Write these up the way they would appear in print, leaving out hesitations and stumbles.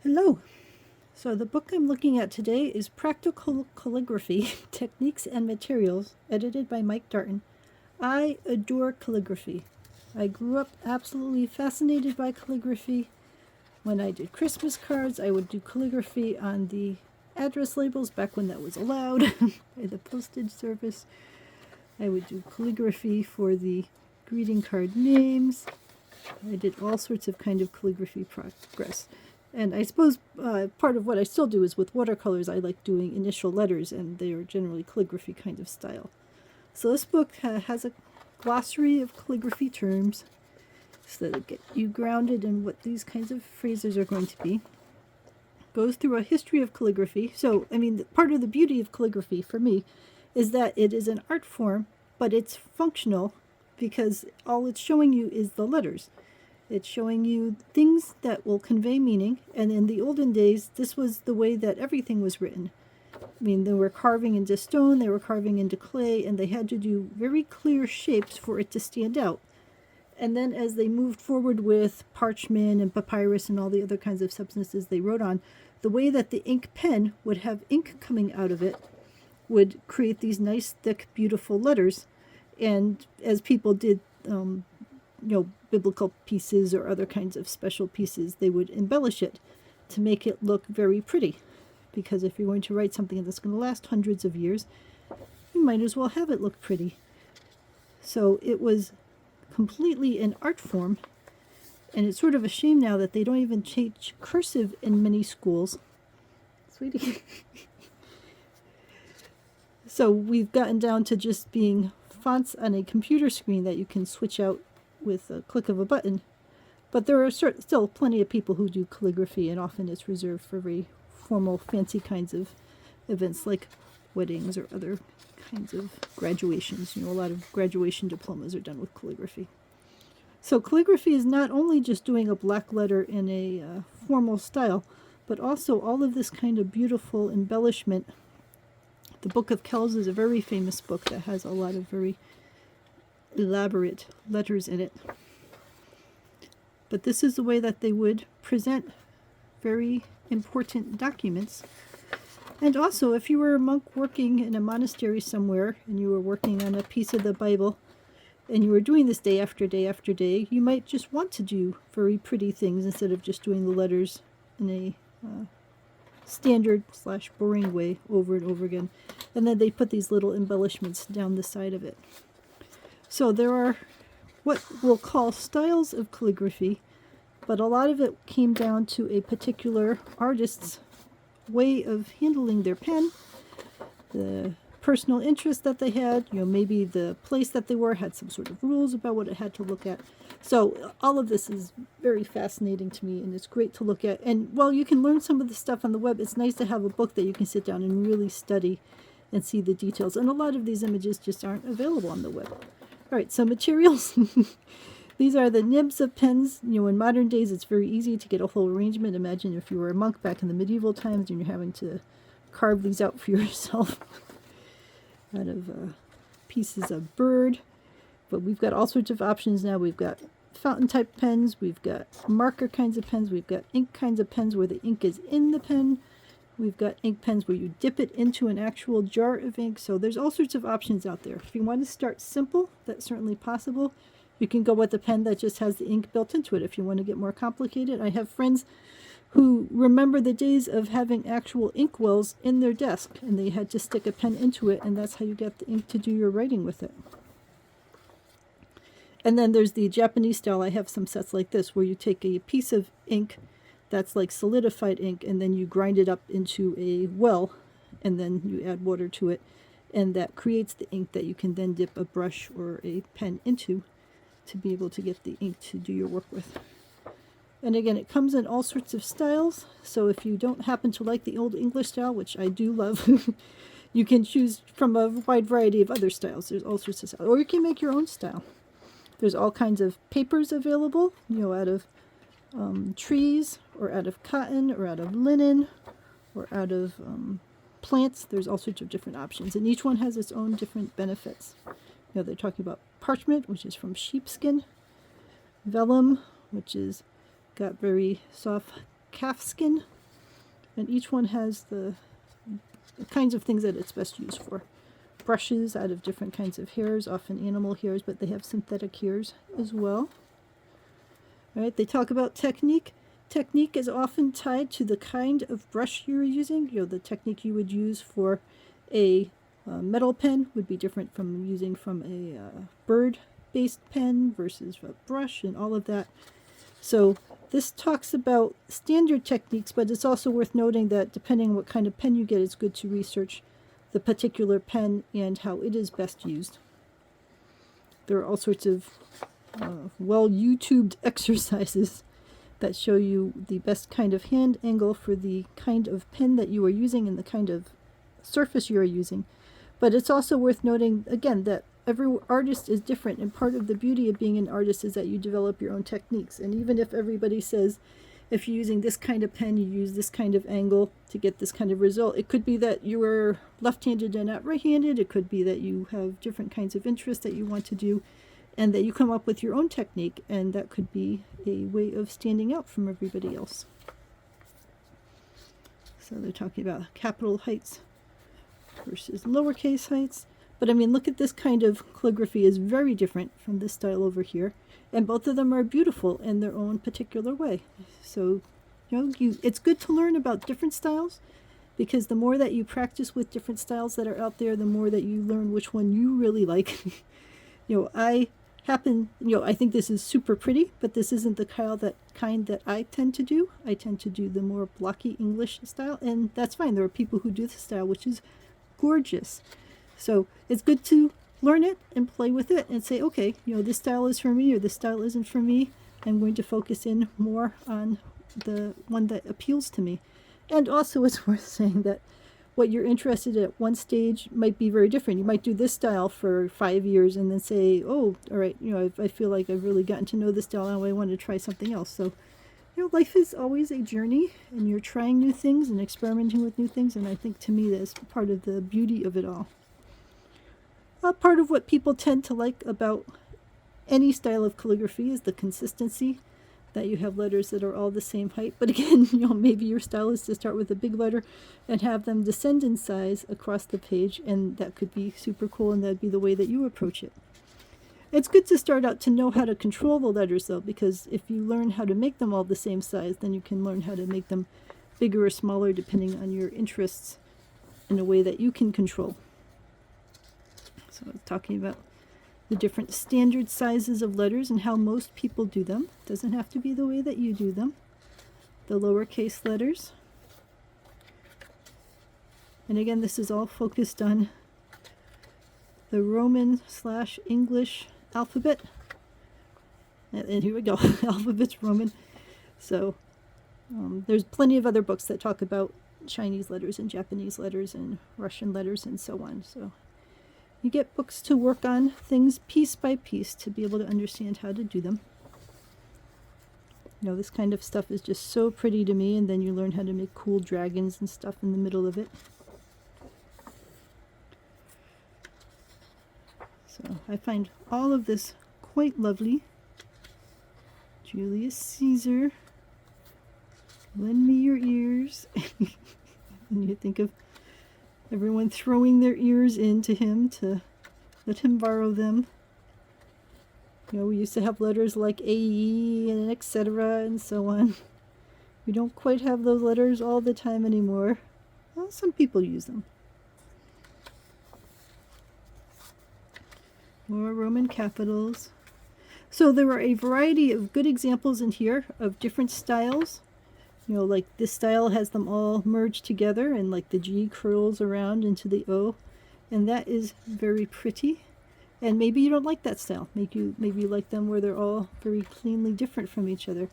Hello. So the book I'm looking at today is Practical Calligraphy, Techniques and Materials, edited by Mike Darton. I adore calligraphy. I grew up absolutely fascinated by calligraphy. When I did Christmas cards, I would do calligraphy on the address labels back when that was allowed by the postage service. I would do calligraphy for the greeting card names. I did all sorts of kind of calligraphy progress. And I suppose part of what I still do is with watercolors, I like doing initial letters, and they are generally calligraphy kind of style. So this book has a glossary of calligraphy terms so that it get you grounded in what these kinds of phrases are going to be. Goes through a history of calligraphy. So, I mean, part of the beauty of calligraphy for me is that it is an art form, but it's functional because all it's showing you is the letters. It's showing you things that will convey meaning, and in the olden days, this was the way that everything was written. I mean, they were carving into stone, they were carving into clay, and they had to do very clear shapes for it to stand out. And then as they moved forward with parchment and papyrus and all the other kinds of substances they wrote on, the way that the ink pen would have ink coming out of it would create these nice, thick, beautiful letters. And as people did biblical pieces or other kinds of special pieces, they would embellish it to make it look very pretty. Because if you're going to write something that's going to last hundreds of years, you might as well have it look pretty. So it was completely an art form, and it's sort of a shame now that they don't even teach cursive in many schools. Sweetie. So we've gotten down to just being fonts on a computer screen that you can switch out with a click of a button. But there are still plenty of people who do calligraphy, and often it's reserved for very formal, fancy kinds of events like weddings or other kinds of graduations. A lot of graduation diplomas are done with calligraphy. So calligraphy is not only just doing a black letter in a formal style, but also all of this kind of beautiful embellishment. The Book of Kells is a very famous book that has a lot of very elaborate letters in it. But this is the way that they would present very important documents. And also, if you were a monk working in a monastery somewhere and you were working on a piece of the Bible and you were doing this day after day after day, you might just want to do very pretty things instead of just doing the letters in a standard/boring way over and over again. And then they put these little embellishments down the side of it. So there are what we'll call styles of calligraphy, but a lot of it came down to a particular artist's way of handling their pen, the personal interest that they had, maybe the place that they were had some sort of rules about what it had to look at. So all of this is very fascinating to me, and it's great to look at. And while you can learn some of the stuff on the web, it's nice to have a book that you can sit down and really study and see the details. And a lot of these images just aren't available on the web. All right, so materials. These are the nibs of pens. In modern days, it's very easy to get a whole arrangement. Imagine if you were a monk back in the medieval times and you're having to carve these out for yourself out of pieces of bird. But we've got all sorts of options now. We've got fountain type pens. We've got marker kinds of pens. We've got ink kinds of pens where the ink is in the pen. We've got ink pens where you dip it into an actual jar of ink. So there's all sorts of options out there. If you want to start simple, that's certainly possible. You can go with a pen that just has the ink built into it. If you want to get more complicated, I have friends who remember the days of having actual ink wells in their desk, and they had to stick a pen into it, and that's how you get the ink to do your writing with it. And then there's the Japanese style. I have some sets like this where you take a piece of ink that's like solidified ink, and then you grind it up into a well, and then you add water to it, and that creates the ink that you can then dip a brush or a pen into to be able to get the ink to do your work with. And again, it comes in all sorts of styles, so if you don't happen to like the Old English style, which I do love, you can choose from a wide variety of other styles. There's all sorts of styles, or you can make your own style. There's all kinds of papers available, out of trees, or out of cotton, or out of linen, or out of plants. There's all sorts of different options, and each one has its own different benefits. They're talking about parchment, which is from sheepskin, vellum, which is got very soft calf skin, And each one has the kinds of things that it's best used for. Brushes out of different kinds of hairs, often animal hairs, but they have synthetic hairs as well. All right, they talk about technique. Technique is often tied to the kind of brush you're using. The technique you would use for a metal pen would be different from using from a bird-based pen versus a brush and all of that. So this talks about standard techniques, but it's also worth noting that depending on what kind of pen you get, it's good to research the particular pen and how it is best used. There are all sorts of well-YouTubed exercises that show you the best kind of hand angle for the kind of pen that you are using and the kind of surface you are using. But it's also worth noting, again, that every artist is different, and part of the beauty of being an artist is that you develop your own techniques. And even if everybody says, if you're using this kind of pen, you use this kind of angle to get this kind of result, it could be that you are left-handed and not right-handed. It could be that you have different kinds of interests that you want to do, and that you come up with your own technique, and that could be a way of standing out from everybody else. So they're talking about capital heights versus lowercase heights. But I mean, look at this kind of calligraphy is very different from this style over here. And both of them are beautiful in their own particular way. So, it's good to learn about different styles, because the more that you practice with different styles that are out there, the more that you learn which one you really like. I think this is super pretty, but this isn't the kind that I tend to do. I tend to do the more blocky English style, and that's fine. There are people who do the style, which is gorgeous. So it's good to learn it and play with it and say, okay, this style is for me or this style isn't for me. I'm going to focus in more on the one that appeals to me. And also it's worth saying that what you're interested in at one stage might be very different. You might do this style for 5 years and then say, oh, all right, I feel like I've really gotten to know this style, now I want to try something else. So, life is always a journey, and you're trying new things and experimenting with new things, and I think to me that's part of the beauty of it all. Part of what people tend to like about any style of calligraphy is the consistency, that you have letters that are all the same height. But again, maybe your style is to start with a big letter and have them descend in size across the page, and that could be super cool, and that'd be the way that you approach it. It's good to start out to know how to control the letters, though, because if you learn how to make them all the same size, then you can learn how to make them bigger or smaller depending on your interests in a way that you can control. So I was talking about the different standard sizes of letters and how most people do them. It doesn't have to be the way that you do them. The lowercase letters. And again, this is all focused on the Roman/English alphabet. And here we go, alphabet's Roman. So there's plenty of other books that talk about Chinese letters and Japanese letters and Russian letters and so on. So you get books to work on things piece by piece to be able to understand how to do them. This kind of stuff is just so pretty to me, and then you learn how to make cool dragons and stuff in the middle of it. So I find all of this quite lovely. Julius Caesar, lend me your ears. And you think of everyone throwing their ears into him to let him borrow them. We used to have letters like AE and etc. and so on. We don't quite have those letters all the time anymore. Well, some people use them. More Roman capitals. So there are a variety of good examples in here of different styles. Like this style has them all merged together, and like the G curls around into the O, and that is very pretty. And maybe you don't like that style. Maybe you like them where they're all very cleanly different from each other.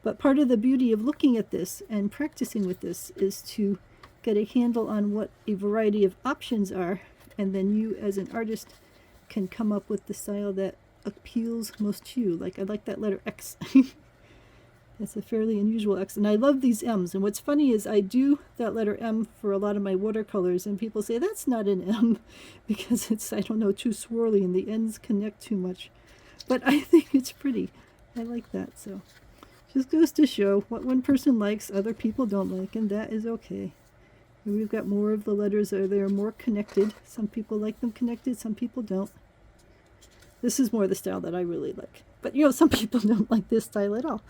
But part of the beauty of looking at this and practicing with this is to get a handle on what a variety of options are, and then you as an artist can come up with the style that appeals most to you. Like I like that letter X. That's a fairly unusual X, and I love these M's. And what's funny is I do that letter M for a lot of my watercolors, and people say that's not an M because it's, I don't know, too swirly and the ends connect too much. But I think it's pretty. I like that. So Just goes to show what one person likes, other people don't like, and that is okay. And we've got more of the letters that are more connected. Some people like them connected, some people don't. This is more the style that I really like. But some people don't like this style at all.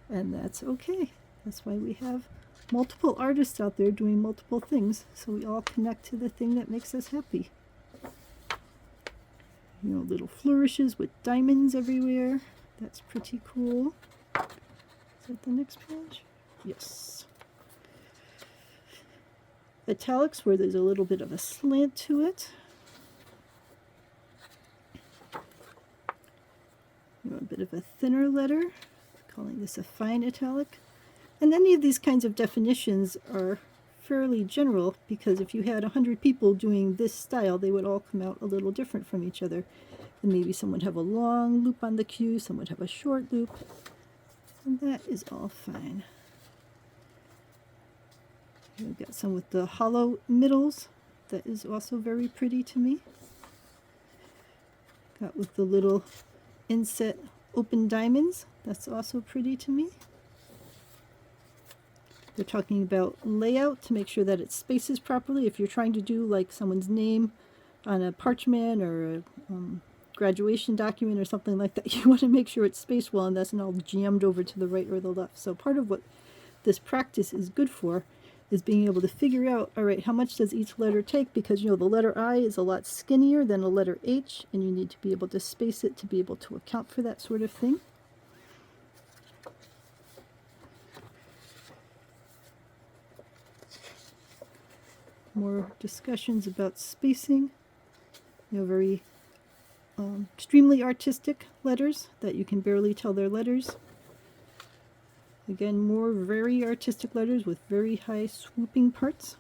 And that's okay. That's why we have multiple artists out there doing multiple things, so we all connect to the thing that makes us happy. Little flourishes with diamonds everywhere. That's pretty cool. Is that the next page? Yes. Italics where there's a little bit of a slant to it. A bit of a thinner letter, calling this a fine italic. And any of these kinds of definitions are fairly general, because if you had 100 people doing this style, they would all come out a little different from each other. And maybe some would have a long loop on the Q, some would have a short loop, and that is all fine. We've got some with the hollow middles. That is also very pretty to me. Got with the little inset open diamonds. That's also pretty to me. They're talking about layout to make sure that it spaces properly. If you're trying to do like someone's name on a parchment or a graduation document or something like that, you want to make sure it's spaced well and that's not all jammed over to the right or the left. So part of what this practice is good for is being able to figure out, all right, how much does each letter take? Because the letter I is a lot skinnier than a letter H, and you need to be able to space it to be able to account for that sort of thing. More discussions about spacing. Very extremely artistic letters that you can barely tell they're letters. Again, more very artistic letters with very high swooping parts.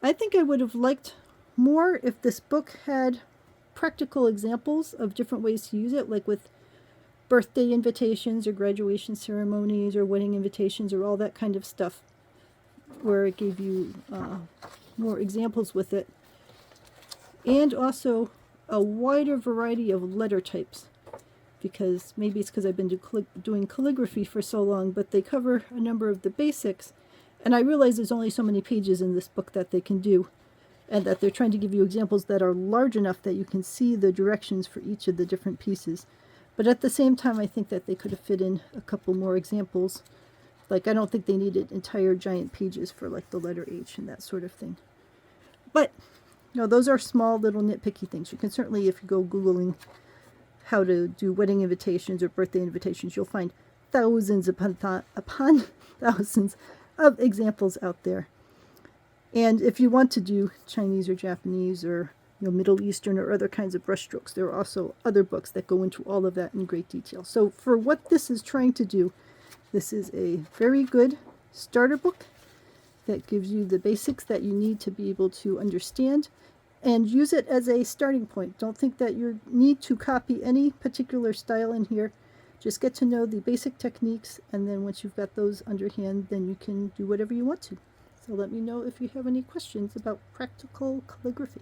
I think I would have liked more if this book had practical examples of different ways to use it, like with birthday invitations or graduation ceremonies or wedding invitations or all that kind of stuff, where it gave you more examples with it. And also a wider variety of letter types. Because maybe it's because I've been doing calligraphy for so long, but they cover a number of the basics. And I realize there's only so many pages in this book that they can do, and that they're trying to give you examples that are large enough that you can see the directions for each of the different pieces. But at the same time, I think that they could have fit in a couple more examples. Like, I don't think they needed entire giant pages for like the letter H and that sort of thing. But, those are small little nitpicky things. You can certainly, if you go Googling how to do wedding invitations or birthday invitations, you'll find thousands upon thousands of examples out there. And if you want to do Chinese or Japanese or Middle Eastern or other kinds of brushstrokes, there are also other books that go into all of that in great detail. So for what this is trying to do, this is a very good starter book that gives you the basics that you need to be able to understand and use it as a starting point. Don't think that you need to copy any particular style in here. Just get to know the basic techniques, and then once you've got those underhand, then you can do whatever you want to. So let me know if you have any questions about practical calligraphy.